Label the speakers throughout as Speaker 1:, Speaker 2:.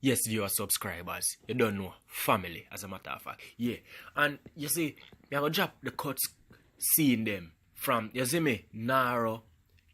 Speaker 1: Yes, viewer subscribers, you don't know, family, as a matter of fact. Yeah, and you see, me have to drop the cuts seeing them from, you see me, Naro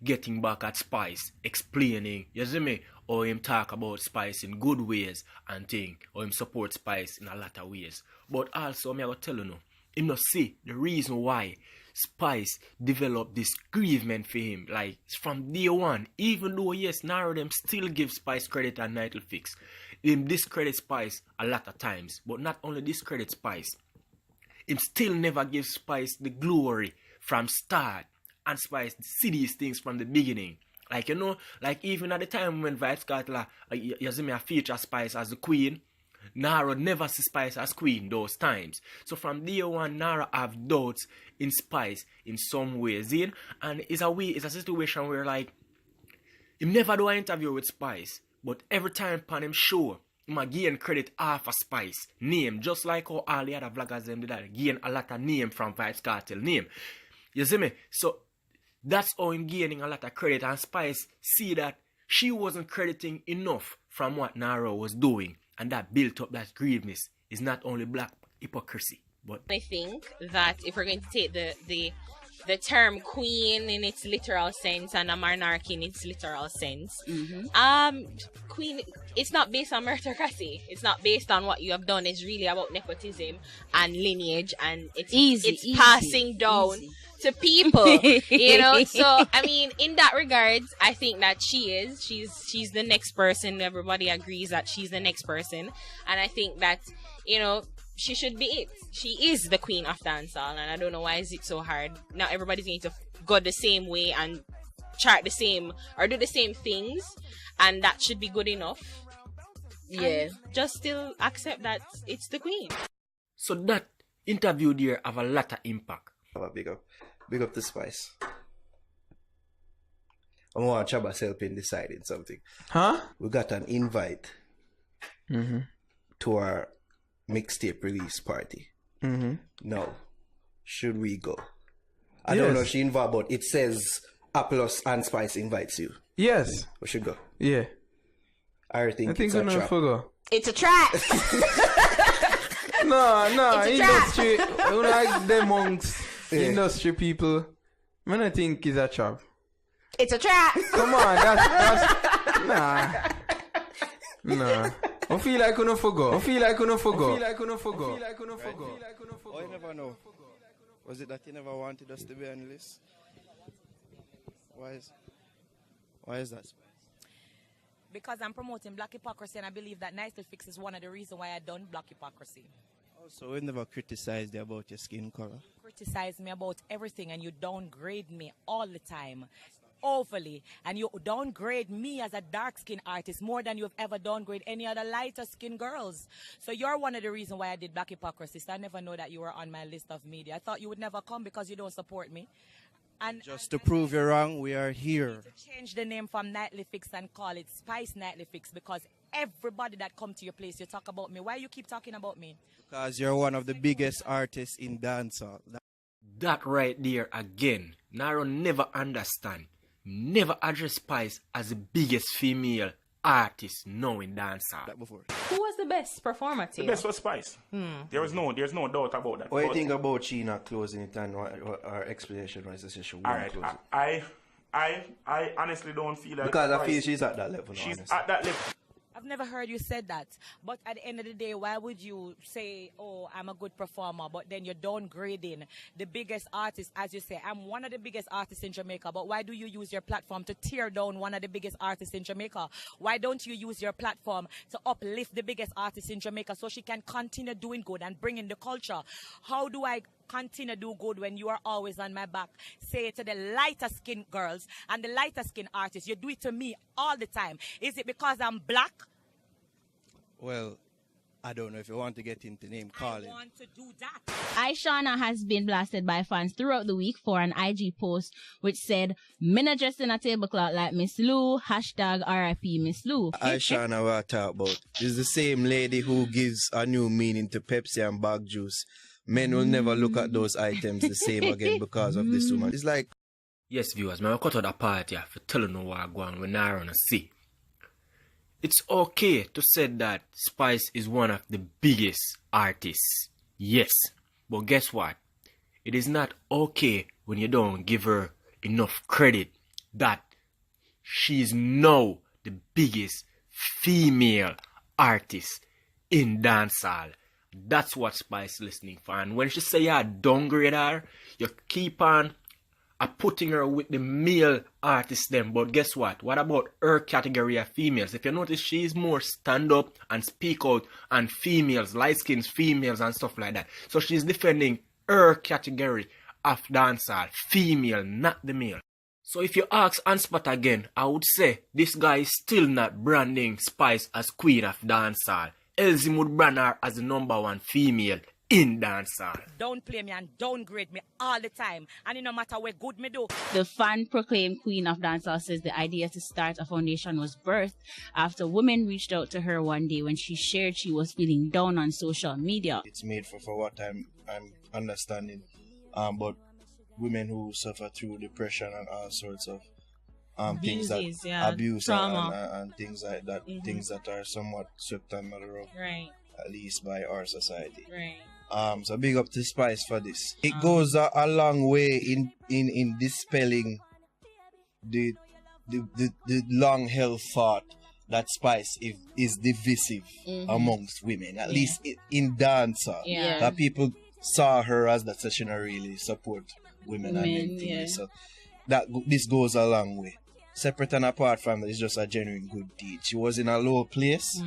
Speaker 1: getting back at Spice, explaining, you see me, how him talk about Spice in good ways and thing, how him support Spice in a lot of ways. But also, me have to tell you now, him not see the reason why Spice developed this grievement for him. Like, from day one, even though, yes, Naro them still give Spice credit and Nightly Fix. Him discredit Spice a lot of times. But not only discredit Spice, him still never give Spice the glory from start. And Spice see these things from the beginning. Like, you know, like even at the time when Vybz Kartel, you see me a feature Spice as the queen, Naro never see Spice as queen those times. So from day one, Naro have doubts in Spice in some ways. And it's a situation where like him never do an interview with Spice, but every time upon him show, him gain credit half a Spice name, just like how all the other vloggers them did that. Gain a lot of name from Vybz Kartel name. You see me? So that's how him gaining a lot of credit, and Spice see that she wasn't crediting enough from what Naro was doing, and that built up that grieveness. Is not only black hypocrisy, but
Speaker 2: I think that if we're going to take the term queen in its literal sense and a monarchy in its literal sense, queen, it's not based on meritocracy. It's not based on what you have done. It's really about nepotism and lineage, and it's passing down to people, you know. So I mean, in that regards, I think that she's the next person. Everybody agrees that she's the next person, and I think that, you know, she should be it. She is the queen of dancehall, and I don't know why is it so hard. Now everybody's going to go the same way and chart the same or do the same things, and that should be good enough. Yeah, and just still accept that it's the queen.
Speaker 1: So that interview there have a lot of impact.
Speaker 3: Big up the Spice. I want Trabass helping deciding something.
Speaker 4: Huh?
Speaker 3: We got an invite to our mixtape release party. Now, should we go? I don't know if she involved, but it says Apollos and Spice invites you.
Speaker 4: Yes.
Speaker 3: We should go.
Speaker 4: Yeah.
Speaker 3: I think it's a trap.
Speaker 4: Go.
Speaker 2: It's a trap.
Speaker 4: No,
Speaker 2: It's a
Speaker 4: industry, like the monks, industry people, man, I think it's a trap.
Speaker 2: It's a trap.
Speaker 4: Come on, that's nah. I feel like I couldn't forgo.
Speaker 3: Oh, you never know. Was it that you never wanted us to be on the list? Why is that?
Speaker 5: Because I'm promoting black hypocrisy, and I believe that Nightly Fix is one of the reasons why I done black hypocrisy.
Speaker 3: Also, we never criticized you about your skin color.
Speaker 5: Criticize me about everything, and you downgrade me all the time, overly, and you downgrade me as a dark-skinned artist more than you've ever downgraded any other lighter-skinned girls. So you're one of the reasons why I did black hypocrisy. So I never know that you were on my list of media. I thought you would never come because you don't support me. And
Speaker 3: just to prove you're wrong, we are here.
Speaker 5: To change the name from Nightly Fix and call it Spice Nightly Fix, because everybody that come to your place, you talk about me. Why you keep talking about me?
Speaker 3: Because you're one of the biggest artists in dancehall.
Speaker 1: That right there again, Naro never understand, never address Spice as the biggest female artist now in dancehall.
Speaker 3: That before.
Speaker 2: Who was the best performer to
Speaker 6: The
Speaker 2: you?
Speaker 6: best was Spice. There's no doubt about that.
Speaker 3: What do you think about she not closing it, and what our explanation was that she won't
Speaker 6: Alright,
Speaker 3: close it?
Speaker 6: I honestly don't feel that.
Speaker 3: Because I feel she's at that level.
Speaker 6: she's
Speaker 3: honestly.
Speaker 6: at that level.
Speaker 5: I've never heard you said that. But at the end of the day, why would you say, oh, I'm a good performer, but then you're downgrading the biggest artist, as you say? I'm one of the biggest artists in Jamaica, but why do you use your platform to tear down one of the biggest artists in Jamaica? Why don't you use your platform to uplift the biggest artist in Jamaica so she can continue doing good and bring in the culture? How do I continue to do good when you are always on my back? Say it to the lighter skin girls and the lighter skin artists. You do it to me all the time. Is it because I'm black?
Speaker 3: Well, I don't know if you want to get into name calling.
Speaker 5: I want to do that.
Speaker 7: Aishana has been blasted by fans throughout the week for an IG post which said, "Me not dressed in a tablecloth like Miss Lou, hashtag RIP Miss Lou."
Speaker 3: Aishana, what I talk about is the same lady who gives a new meaning to Pepsi and bag juice. Men will never look at those items the same again because of this woman. It's like...
Speaker 1: Yes, viewers, man, I cut out that part here for telling you what I go on when I run a see. It's okay to say that Spice is one of the biggest artists. Yes. But guess what? It is not okay when you don't give her enough credit that she's now the biggest female artist in dancehall. That's what Spice listening for. And when she say you downgrade her, you keep on putting her with the male artists then. But guess what? What about her category of females? If you notice, she's more stand up and speak out on females, light skinned females and stuff like that. So she's defending her category of dancehall, female, not the male. So if you ask Onspot again, I would say this guy is still not branding Spice as queen of dancehall. Else he would brand her as the #1 female in dancehall.
Speaker 5: Don't play me and downgrade me all the time. And it no matter what good me do.
Speaker 7: The fan-proclaimed queen of dancehall says the idea to start a foundation was birthed after women reached out to her one day when she shared she was feeling down on social media.
Speaker 8: It's made for what I'm understanding. But women who suffer through depression and all sorts of things that abuse
Speaker 2: trauma.
Speaker 8: and things like that, things that are somewhat swept under the rug,
Speaker 2: Right.
Speaker 8: at least by our society.
Speaker 2: Right.
Speaker 8: So big up to Spice for this. It goes a long way in dispelling the long held thought that Spice is divisive amongst women, at least in dancehall.
Speaker 2: Yeah.
Speaker 8: That people saw her as that session really support women and them things. So this goes a long way. Separate and apart from that, it's just a genuine good deed. She was in a low place,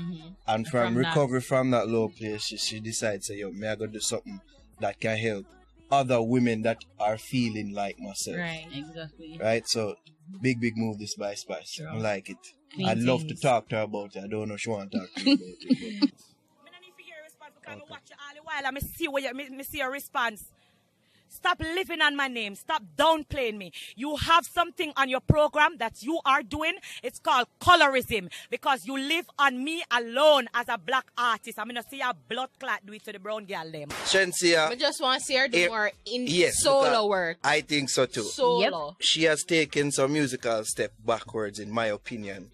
Speaker 8: and from recovery from that low place, she decides, say, yo, may I go do something that can help other women that are feeling like myself.
Speaker 2: Right.
Speaker 7: Exactly.
Speaker 8: Right? So, big move this by Spice.
Speaker 2: Sure.
Speaker 8: I like it.
Speaker 2: Clean
Speaker 8: I'd love to
Speaker 2: things.
Speaker 8: talk to her about it. I don't know if she want to talk to me about it.
Speaker 5: I don't need to hear a response because I watch you all the while and I see what me see your response. Stop living on my name. Stop downplaying me. You have something on your program that you are doing. It's called colorism because you live on me alone as a black artist. I'm going to see a blood clot do it to the brown girl them.
Speaker 8: Shensia,
Speaker 2: I just want to see her do more in
Speaker 8: yes,
Speaker 2: solo
Speaker 8: because
Speaker 2: work.
Speaker 8: I think so too.
Speaker 2: Solo.
Speaker 8: She has taken some musical step backwards, in my opinion,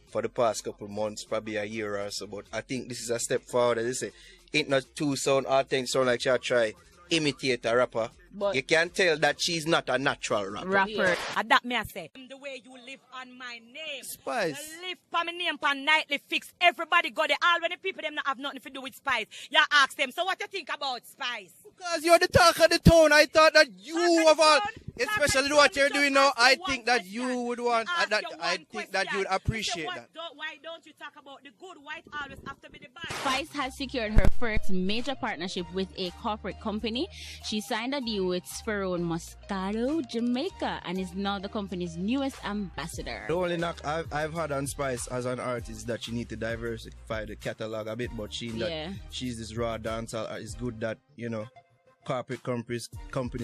Speaker 8: for the past couple months, probably a year or so. But I think this is a step forward. As they say, ain't not too sound. All things sound like she'll try imitate a rapper.
Speaker 2: But
Speaker 8: you can tell that she's not a natural rapper.
Speaker 2: Yeah.
Speaker 5: And that me I say. The way you live on my name.
Speaker 8: Spice.
Speaker 5: You live on my name on Nightly Fix. Everybody got it. All when the people them not have nothing to do with Spice. You ask them, so what you think about Spice?
Speaker 8: Because you're the talk of the town. I thought that you
Speaker 5: Talk of
Speaker 8: of
Speaker 5: the
Speaker 8: all,
Speaker 5: town?
Speaker 8: especially
Speaker 5: Talk of
Speaker 8: what
Speaker 5: the
Speaker 8: you're
Speaker 5: town,
Speaker 8: doing
Speaker 5: just
Speaker 8: now,
Speaker 5: ask
Speaker 8: I
Speaker 5: you
Speaker 8: think
Speaker 5: one
Speaker 8: that
Speaker 5: question.
Speaker 8: you would
Speaker 5: Me
Speaker 8: want,
Speaker 5: ask
Speaker 8: that
Speaker 5: you
Speaker 8: I
Speaker 5: one
Speaker 8: think that you would
Speaker 5: question.
Speaker 8: appreciate
Speaker 5: Me say,
Speaker 8: that.
Speaker 5: Why don't you talk about the good? White always have to be the bad?
Speaker 7: Spice has secured her first major partnership with a corporate company. She signed a deal with Sperone Moscato, Jamaica, and is now the company's newest ambassador.
Speaker 8: The only knock I've had on Spice as an artist that she need to diversify the catalog a bit, but she's this raw dancer. It's good that, you know, corporate companies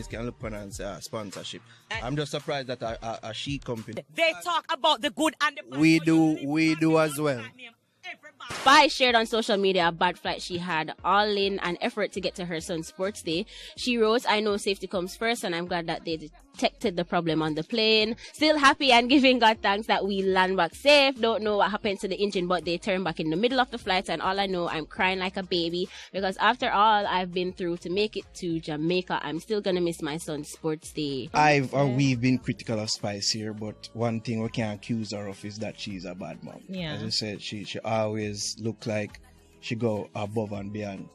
Speaker 8: can look on and say sponsorship. I'm just surprised that a she company.
Speaker 5: They talk about the good and the bad.
Speaker 8: We
Speaker 5: so
Speaker 8: do-
Speaker 5: you
Speaker 8: we
Speaker 5: live
Speaker 8: do
Speaker 5: on
Speaker 8: as
Speaker 5: the
Speaker 8: well.
Speaker 5: good name. Everybody.
Speaker 7: Spice shared on social media a bad flight she had, all in an effort to get to her son's sports day. She wrote, I know safety comes first and I'm glad that they detected the problem on the plane. Still happy and giving God thanks that we land back safe. Don't know what happened to the engine, but they turned back in the middle of the flight, and all I know, I'm crying like a baby because after all I've been through to make it to Jamaica, I'm still gonna miss my son's sports day.
Speaker 8: We've been critical of Spice here, but one thing we can't accuse her of is that she's a bad mom.
Speaker 2: Yeah.
Speaker 8: As I said, she always look like she go above and beyond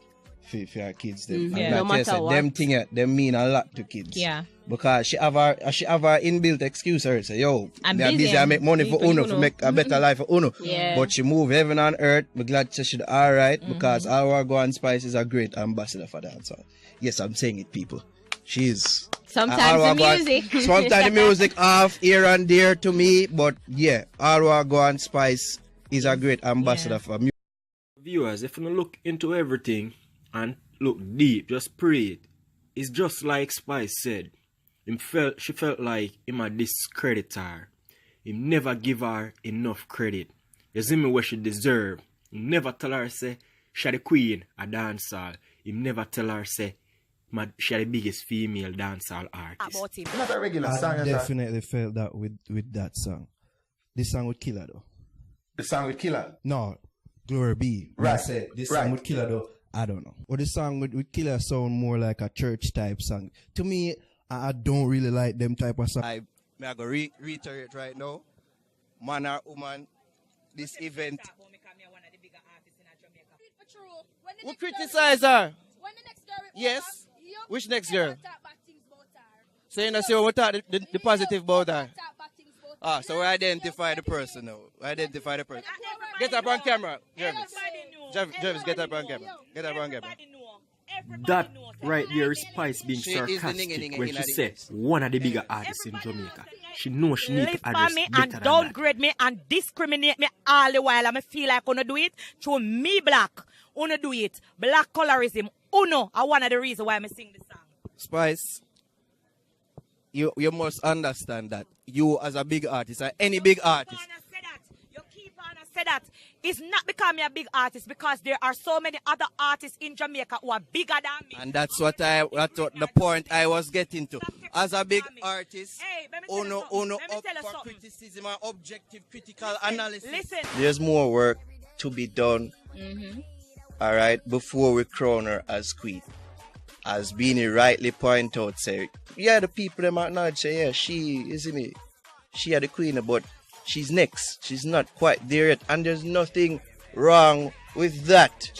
Speaker 8: for her kids. Them.
Speaker 2: Yeah.
Speaker 8: And
Speaker 7: No
Speaker 8: like I
Speaker 7: matter
Speaker 8: said,
Speaker 7: what.
Speaker 8: them thing them mean a lot to kids.
Speaker 2: Yeah.
Speaker 8: Because she have her inbuilt excuse her say, yo,
Speaker 2: I'm
Speaker 8: me a
Speaker 2: busy,
Speaker 8: busy, I make money for Uno, to make a better life for Uno.
Speaker 7: Yeah.
Speaker 8: But she move heaven and earth. We're glad she's alright because our Go and Spice is a great ambassador for dancehall. Yes, I'm saying it, people. She's
Speaker 7: Sometimes the music.
Speaker 8: Sometimes the music off here and there to me, but yeah, our Go and Spice is a great ambassador for music.
Speaker 1: Viewers, if you look into everything and look deep, just pray it. It's just like Spice said. She felt like him a discredit her. He never give her enough credit. You see me what she deserve. He never tell her say she the queen a dancehall. He never tell her say she the biggest female dancehall artist.
Speaker 5: About him.
Speaker 4: Not a regular
Speaker 8: I
Speaker 4: song.
Speaker 8: definitely felt that with that song. This song would kill her though.
Speaker 3: The song with Killer.
Speaker 9: No, Glory Be.
Speaker 3: Right.
Speaker 9: I said this song with Killer though, I don't know. Or the song with Killer sound more like a church type song. To me, I don't really like them type of song.
Speaker 8: I go reiterate right now. Man or woman, this event. We criticize her. Yes. Which next girl? So you know, see what we talk the positive about her. So we identify the person now. We identify the person. Get up on camera, Jervis. Jervis, get up on camera. Get up on camera.
Speaker 1: That right there is Spice being sarcastic when she said one of the bigger artists in Jamaica. She knows she needs to address
Speaker 5: me
Speaker 1: better
Speaker 5: and
Speaker 1: than
Speaker 5: downgrade me and discriminate me all the while. I feel like I do it through me black. Uno do it. Black colorism. Uno are one of the reasons why I sing this song.
Speaker 8: Spice, you must understand that you as a big artist, or any big artist.
Speaker 5: You keep on and say that. It's not because I'm a big artist, because there are so many other artists in Jamaica who are bigger than me.
Speaker 8: And that's what the point I was getting to. As a big artist, uno up for criticism and objective critical analysis.
Speaker 5: Listen.
Speaker 8: There's more work to be done. All right, before we crown her as queen. As Beanie rightly point out, say, yeah, the people them acknowledge, say, yeah, she are the queen, but she's next. She's not quite there yet, and there's nothing wrong with that.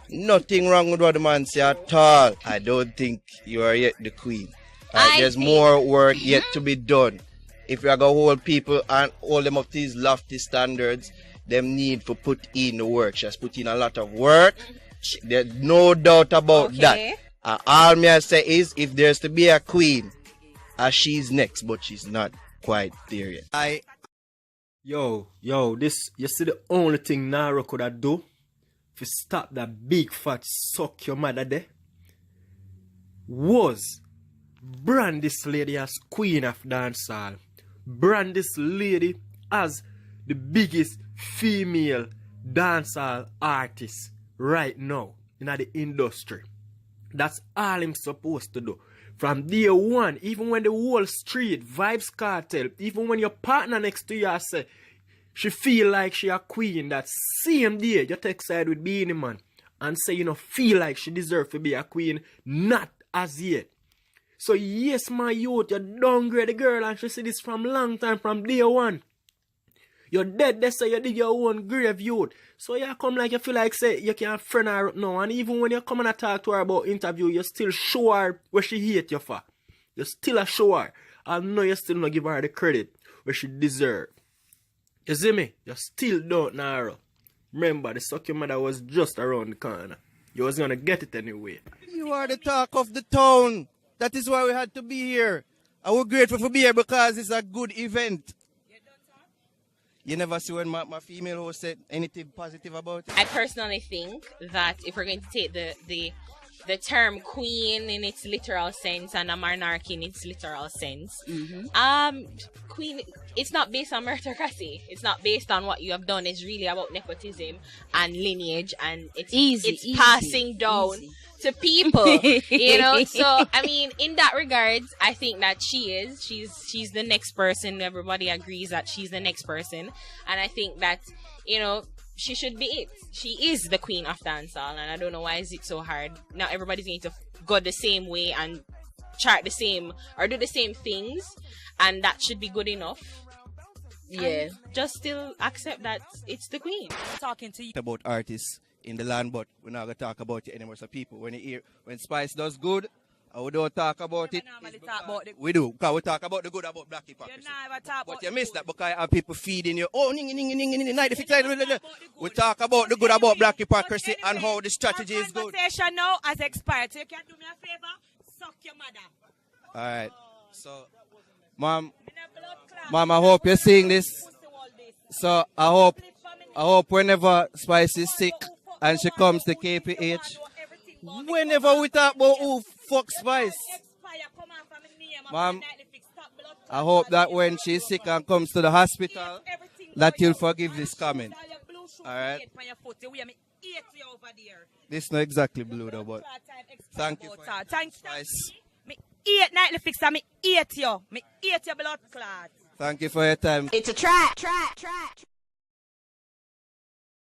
Speaker 8: Nothing wrong with what the man say at all. I don't think you are yet the queen. There's more work yet to be done. If you are going to hold people and hold them up to these lofty standards, them need to put in the work. She has put in a lot of work. There's no doubt about that. All me I say is, if there's to be a queen, she's next, but she's not quite there yet.
Speaker 1: Yo, this, you see the only thing Naro could have do to stop that big fat suck your mother there was brand this lady as queen of dancehall. Brand this lady as the biggest female dancehall artist right now in the industry. That's all I'm supposed to do. From day one, even when the whole street, Vibes Cartel, even when your partner next to you say she feel like she a queen, that same day you take side with Beanie Man and say you know feel like she deserve to be a queen, not as yet. So yes, my youth, you downgrade the girl and she see this from long time, from day one. You're dead, they say you dig your own grave, youth. So you come like you feel like say you can't friend her up now. And even when you come and talk to her about interview, you still show her where she hate you for. You still a show her. And no, you still not give her the credit where she deserve. You see me? You still don't Naro. Remember, the suck your mother was just around the corner. You was gonna get it anyway.
Speaker 8: You are the talk of the town. That is why we had to be here. And we're grateful for being here because it's a good event. You never see when my female host said anything positive about it?
Speaker 2: I personally think that if we're going to take the term queen in its literal sense and a monarchy in its literal sense, queen, it's not based on meritocracy. It's not based on what you have done. It's really about nepotism and lineage, and it's passing down to people, you know. So I mean, in that regards, I think that she's the next person. Everybody agrees that she's the next person, and I think that, you know, she should be it. She is the queen of dancehall, and I don't know why is it so hard. Not everybody's going to go the same way and chart the same or do the same things, and that should be good enough. Yeah, and just still accept that it's the queen.
Speaker 5: Talking to you
Speaker 8: about artists in the land, but we're not gonna talk about it anymore. So people, when Spice does good, we don't talk about it. We do, because we talk about the good about black hypocrisy. But you miss that because you have people feeding you. Oh, we talk about the good about black hypocrisy and how the strategy is good.
Speaker 5: Conversation now has expired. So you can do me a favor, suck your mother.
Speaker 8: All right. So, Mom, I hope you're seeing this. So I hope whenever Spice is sick and she comes to KPH, whenever we talk about who fuck Spice, Mom, I hope that when she's sick and comes to the hospital, that you'll forgive this comment. Alright? This is not exactly blue though, but thank you for Spice.
Speaker 5: Me eat nightly fix and me eat you. Me eat your blood clot.
Speaker 8: Thank you for your time.
Speaker 7: It's a track.